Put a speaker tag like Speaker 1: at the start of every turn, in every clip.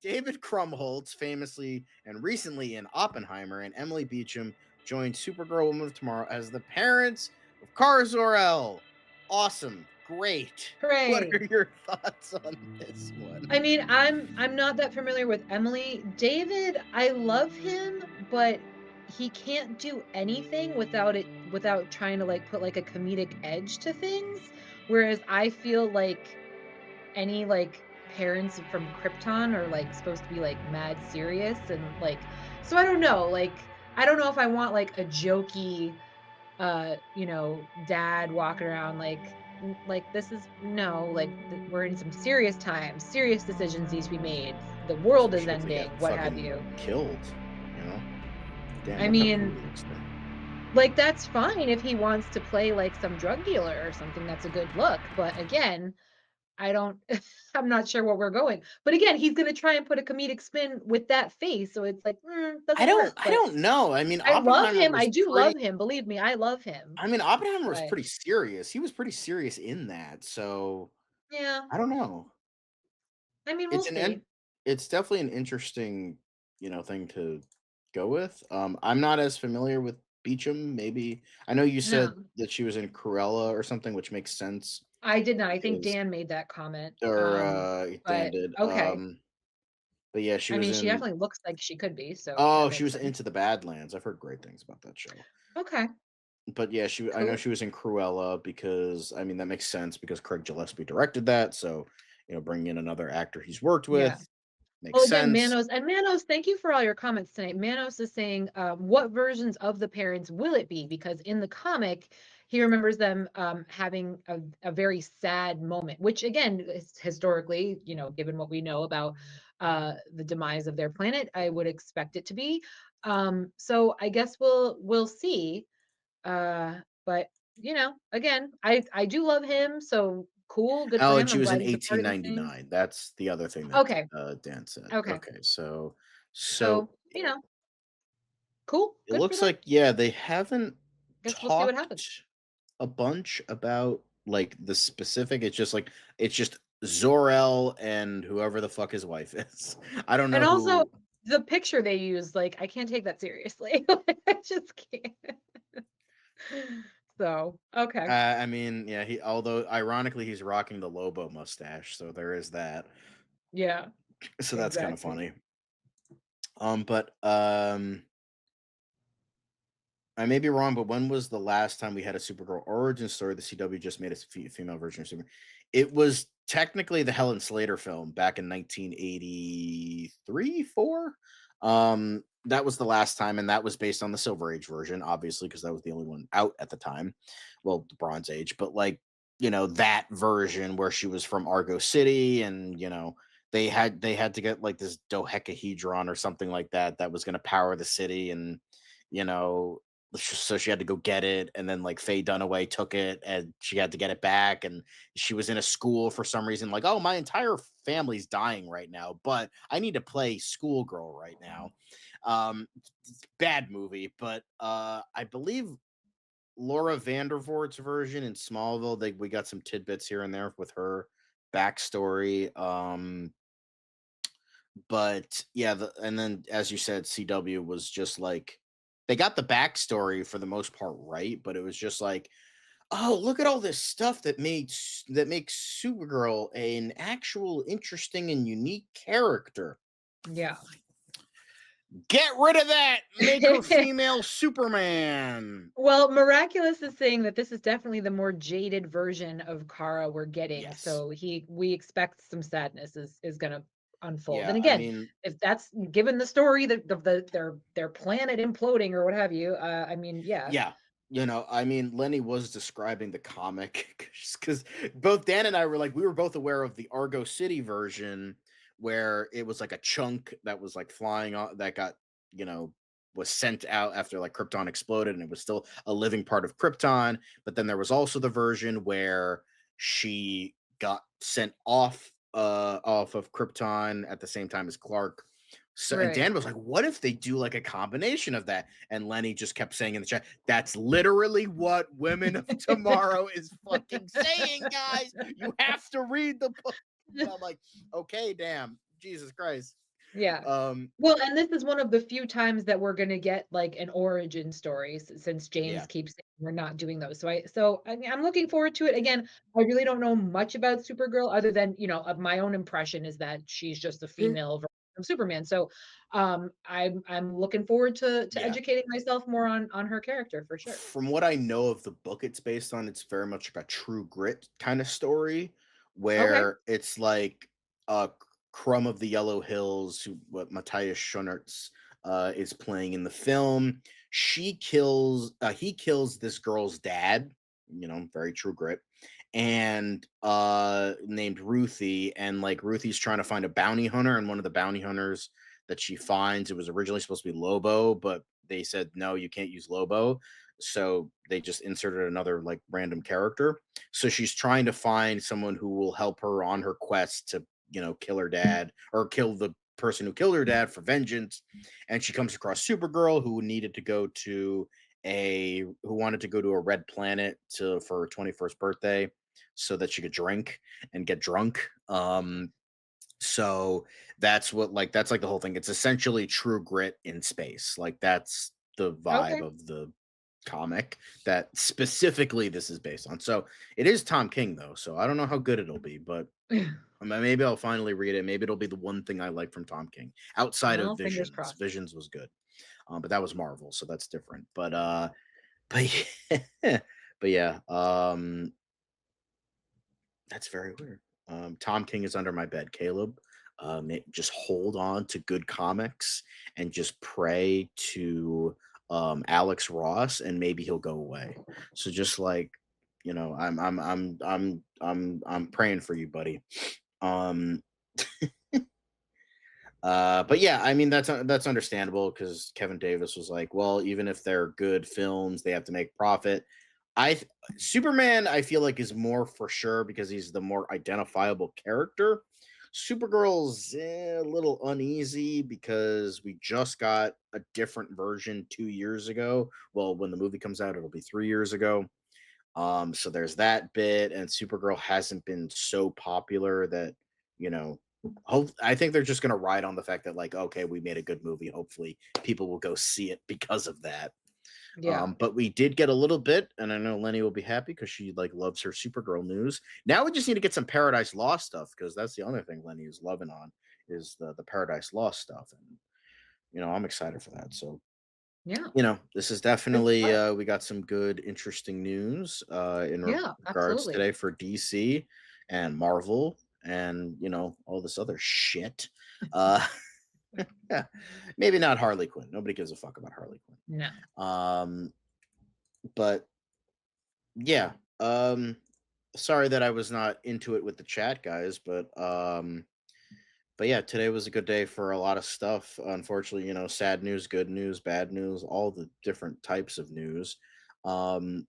Speaker 1: David Krumholtz, famously and recently in Oppenheimer, and Emily Beecham joined Supergirl Woman of Tomorrow as the parents of Kara Zor-El. Awesome. Great. What
Speaker 2: Hooray.
Speaker 1: are your thoughts on this one?
Speaker 2: I mean, I'm not that familiar with Emily. David, I love him, but he can't do anything without trying to like put like a comedic edge to things. Whereas I feel like any like parents from Krypton are like supposed to be like mad serious and like so I don't know, like I don't know if I want like a jokey dad walking around like like this is no, like we're in some serious times, serious decisions need to be made. The world is
Speaker 1: Especially if they
Speaker 2: ending,
Speaker 1: get
Speaker 2: what have
Speaker 1: fucking
Speaker 2: you.
Speaker 1: killed, you know? Damn,
Speaker 2: I
Speaker 1: what kind of
Speaker 2: mean,
Speaker 1: politics there?
Speaker 2: like that's fine if he wants to play like some drug dealer or something, that's a good look. But again, I don't I'm not sure where we're going. But again, he's gonna try and put a comedic spin with that face, so it's like,
Speaker 1: I
Speaker 2: doesn't
Speaker 1: don't
Speaker 2: work.
Speaker 1: I
Speaker 2: But
Speaker 1: don't know. I mean,
Speaker 2: I love
Speaker 1: Oppenheimer
Speaker 2: him.
Speaker 1: was
Speaker 2: I do
Speaker 1: pretty
Speaker 2: love him. Believe me, I love him.
Speaker 1: I mean, Oppenheimer was
Speaker 2: But
Speaker 1: pretty serious. He was pretty serious in that. So,
Speaker 2: yeah,
Speaker 1: I don't know.
Speaker 2: I mean, we'll
Speaker 1: It's an
Speaker 2: see.
Speaker 1: en- it's definitely an interesting, thing to go with. I'm not as familiar with Beecham. Maybe I know you said
Speaker 2: No,
Speaker 1: that she was in Cruella or something, which makes sense
Speaker 2: I did not. I think
Speaker 1: because
Speaker 2: Dan made that comment.
Speaker 1: Dan
Speaker 2: But
Speaker 1: did.
Speaker 2: okay.
Speaker 1: But yeah, she
Speaker 2: I
Speaker 1: was
Speaker 2: mean, she
Speaker 1: in.
Speaker 2: definitely looks like she could be, so
Speaker 1: Oh,
Speaker 2: that
Speaker 1: she
Speaker 2: makes
Speaker 1: was
Speaker 2: sense.
Speaker 1: into the Badlands. I've heard great things about that show.
Speaker 2: Okay,
Speaker 1: But yeah, I know
Speaker 2: cool.
Speaker 1: she was in Cruella because I mean that makes sense because Craig Gillespie directed that. So bringing in another actor he's worked
Speaker 2: Yeah.
Speaker 1: with makes
Speaker 2: Well, again,
Speaker 1: sense.
Speaker 2: Manos, thank you for all your comments tonight. Manos is saying, what versions of the parents will it be? Because in the comic, he remembers them having a very sad moment, which again, is historically, given what we know about the demise of their planet, I would expect it to be. So I guess we'll see. But again, I do love him, so cool, good for
Speaker 1: Oh, and
Speaker 2: him.
Speaker 1: she
Speaker 2: I'm
Speaker 1: was
Speaker 2: glad
Speaker 1: in
Speaker 2: he's a part of this thing.
Speaker 1: 1899. That's the other thing that
Speaker 2: Okay,
Speaker 1: Dan said.
Speaker 2: okay.
Speaker 1: Okay, so
Speaker 2: So, cool,
Speaker 1: it
Speaker 2: good for
Speaker 1: looks
Speaker 2: them.
Speaker 1: like they haven't
Speaker 2: Guess we'll see what happens.
Speaker 1: talked a bunch about like the specific. It's just Zor-El and whoever the fuck his wife is. I don't
Speaker 2: And
Speaker 1: know
Speaker 2: also
Speaker 1: who.
Speaker 2: the picture they use, like, I can't take that seriously. I just can't. So, okay,
Speaker 1: I mean, yeah, he although ironically he's rocking the Lobo mustache, so there is that.
Speaker 2: yeah,
Speaker 1: So that's kind of
Speaker 2: exactly.
Speaker 1: funny. But I may be wrong, but when was the last time we had a Supergirl origin story? The CW just made a female version of Superman. It was technically the Helen Slater film back in 1983, 4. That was the last time, and that was based on the Silver Age version, obviously, because that was the only one out at the time. Well, the Bronze Age, but like that version where she was from Argo City, and they had to get like this dodecahedron or something like that was going to power the city, and you know so she had to go get it, and then like Faye Dunaway took it and she had to get it back, and she was in a school for some reason, like, oh, my entire family's dying right now, but I need to play schoolgirl right now. Bad movie, but I believe Laura Vandervoort's version in Smallville, we got some tidbits here and there with her backstory. But yeah, and then as you said, CW was just like they got the backstory for the most part right, but it was just like, oh, look at all this stuff that makes Supergirl an actual interesting and unique character.
Speaker 2: Yeah.
Speaker 1: Get rid of that. Make her female Superman.
Speaker 2: Well, Miraculous is saying that this is definitely the more jaded version of Kara we're getting.
Speaker 1: Yes.
Speaker 2: So we expect some sadness is gonna unfold.
Speaker 1: Yeah.
Speaker 2: And
Speaker 1: I
Speaker 2: again,
Speaker 1: mean,
Speaker 2: if that's given the story that their planet imploding or what have you, I mean, yeah.
Speaker 1: yeah. I mean, Lenny was describing the comic because both Dan and I were like, we were both aware of the Argo City version where it was like a chunk that was like flying on that got, you know, was sent out after like Krypton exploded and it was still a living part of Krypton. But then there was also the version where she got sent off of Krypton at the same time as Clark. So, and
Speaker 2: Right.
Speaker 1: Dan was like, what if they do like a combination of that? And Lenny just kept saying in the chat, that's literally what Women of Tomorrow is fucking saying, guys. You have to read the book. And I'm like, okay, damn. Jesus Christ.
Speaker 2: Yeah.
Speaker 1: um,
Speaker 2: Well, and this is one of the few times that we're gonna get, like, an origin story since James
Speaker 1: yeah.
Speaker 2: keeps saying we're not doing those. I mean, I'm looking forward to it. Again, I really don't know much about Supergirl other than, of my own impression is that she's just a
Speaker 1: Mm.
Speaker 2: female version of Superman. So, I'm looking forward to
Speaker 1: Yeah.
Speaker 2: educating myself more on her character for sure.
Speaker 1: From what I know of the book it's based on, it's very much like a true grit kind of story
Speaker 2: Okay.
Speaker 1: where it's like a Crumb of the Yellow Hills, who what Matthias Schoenaerts is playing in the film. He kills this girl's dad, very true grit, and named Ruthie, and like Ruthie's trying to find a bounty hunter, and one of the bounty hunters that she finds, it was originally supposed to be Lobo, but they said no, you can't use Lobo, so they just inserted another like random character. So she's trying to find someone who will help her on her quest to, kill her dad or kill the person who killed her dad for vengeance. And she comes across Supergirl, who wanted to go to a red planet for her 21st birthday so that she could drink and get drunk. So that's like the whole thing. It's essentially true grit in space. Like that's the vibe
Speaker 2: Okay.
Speaker 1: of the comic that specifically this is based on. So it is Tom King though. So I don't know how good it'll be, but maybe I'll finally read it. Maybe it'll be the one thing I like from Tom King outside of
Speaker 2: Well, fingers
Speaker 1: Visions.
Speaker 2: crossed.
Speaker 1: Visions was good. But that was Marvel, so that's different. But yeah, but yeah, that's very weird. Tom King is under my bed, Caleb. Just hold on to good comics and just pray to Alex Ross, and maybe he'll go away. So just like, I'm praying for you, buddy. Um, but yeah, I mean that's understandable because Kevin Davis was like, well, even if they're good films, they have to make profit. Superman, I feel like is more for sure because he's the more identifiable character. Supergirl's a little uneasy because we just got a different version 2 years ago. Well, when the movie comes out, it'll be 3 years ago. So there's that bit, and Supergirl hasn't been so popular that you know. I think they're just gonna ride on the fact that like, okay, we made a good movie. Hopefully, people will go see it because of that.
Speaker 2: Yeah.
Speaker 1: But we did get a little bit, and I know Lenny will be happy because she like loves her Supergirl news. Now we just need to get some Paradise Lost stuff because that's the other thing Lenny is loving on is the Paradise Lost stuff, and I'm excited for that. So
Speaker 2: Yeah.
Speaker 1: this is
Speaker 2: Good
Speaker 1: definitely
Speaker 2: stuff.
Speaker 1: we got some good, interesting news in
Speaker 2: Yeah,
Speaker 1: regards
Speaker 2: absolutely.
Speaker 1: today for DC and Marvel and all this other shit. Uh, yeah, maybe not Harley Quinn. Nobody gives a fuck about Harley Quinn.
Speaker 2: No.
Speaker 1: Um, but yeah, sorry that I was not into it with the chat, guys, but yeah, today was a good day for a lot of stuff. Unfortunately, sad news, good news, bad news, all the different types of news. Um,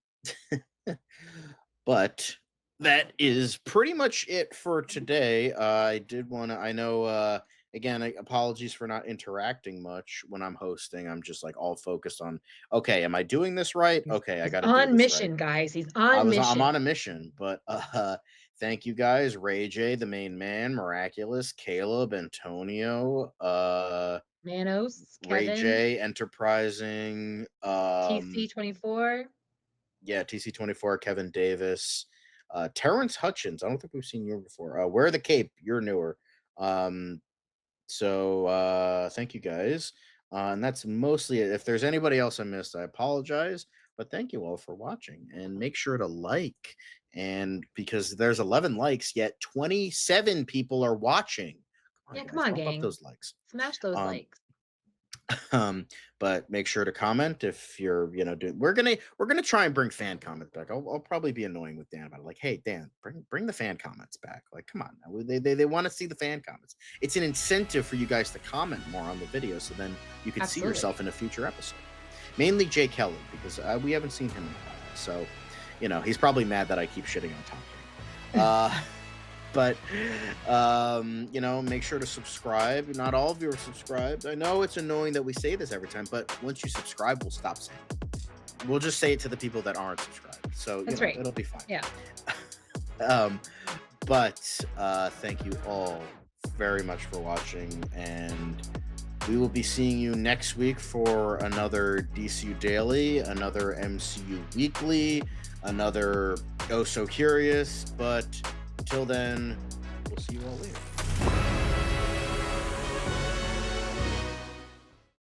Speaker 1: but that is pretty much it for today. I did want to, I know, again, apologies for not interacting much when I'm hosting. I'm just like all focused on, okay, am I doing this right?
Speaker 2: He's
Speaker 1: Okay, I
Speaker 2: he's
Speaker 1: got to do
Speaker 2: on
Speaker 1: this right.
Speaker 2: mission, guys. He's on
Speaker 1: I'm
Speaker 2: mission.
Speaker 1: on a mission, but thank you guys, Ray J, the main man, Miraculous, Caleb, Antonio,
Speaker 2: Manos,
Speaker 1: Ray
Speaker 2: Kevin,
Speaker 1: J, Enterprising,
Speaker 2: TC24.
Speaker 1: yeah, TC24, Kevin Davis, Terrence Hutchins. I don't think we've seen you before. Wear the Cape, you're newer. Um, So thank you guys. And that's mostly it. If there's anybody else I missed, I apologize. But thank you all for watching. And make sure to like. And because there's 11 likes, yet 27 people are watching. Come on,
Speaker 2: Yeah, come
Speaker 1: guys,
Speaker 2: on,
Speaker 1: bump up
Speaker 2: gang.
Speaker 1: those likes.
Speaker 2: Smash those
Speaker 1: Um,
Speaker 2: likes.
Speaker 1: but make sure to comment if you're, doing. We're gonna try and bring fan comments back. I'll probably be annoying with Dan about it. Like, hey, Dan, bring the fan comments back. Like, come on, now. They want to see the fan comments. It's an incentive for you guys to comment more on the video, so then you can see
Speaker 2: Absolutely.
Speaker 1: yourself in a future episode. Mainly Jay Kelly because we haven't seen him in a while. So, he's probably mad that I keep shitting on Tom King. But make sure to subscribe. Not all of you are subscribed. I know it's annoying that we say this every time, but once you subscribe, we'll stop saying it. We'll just say it to the people that aren't subscribed. So
Speaker 2: That's right.
Speaker 1: it'll be fine.
Speaker 2: Yeah.
Speaker 1: um, but thank you all very much for watching, and we will be seeing you next week for another DCU Daily, another MCU Weekly, another Oh So Curious. But until then, we'll see you all later.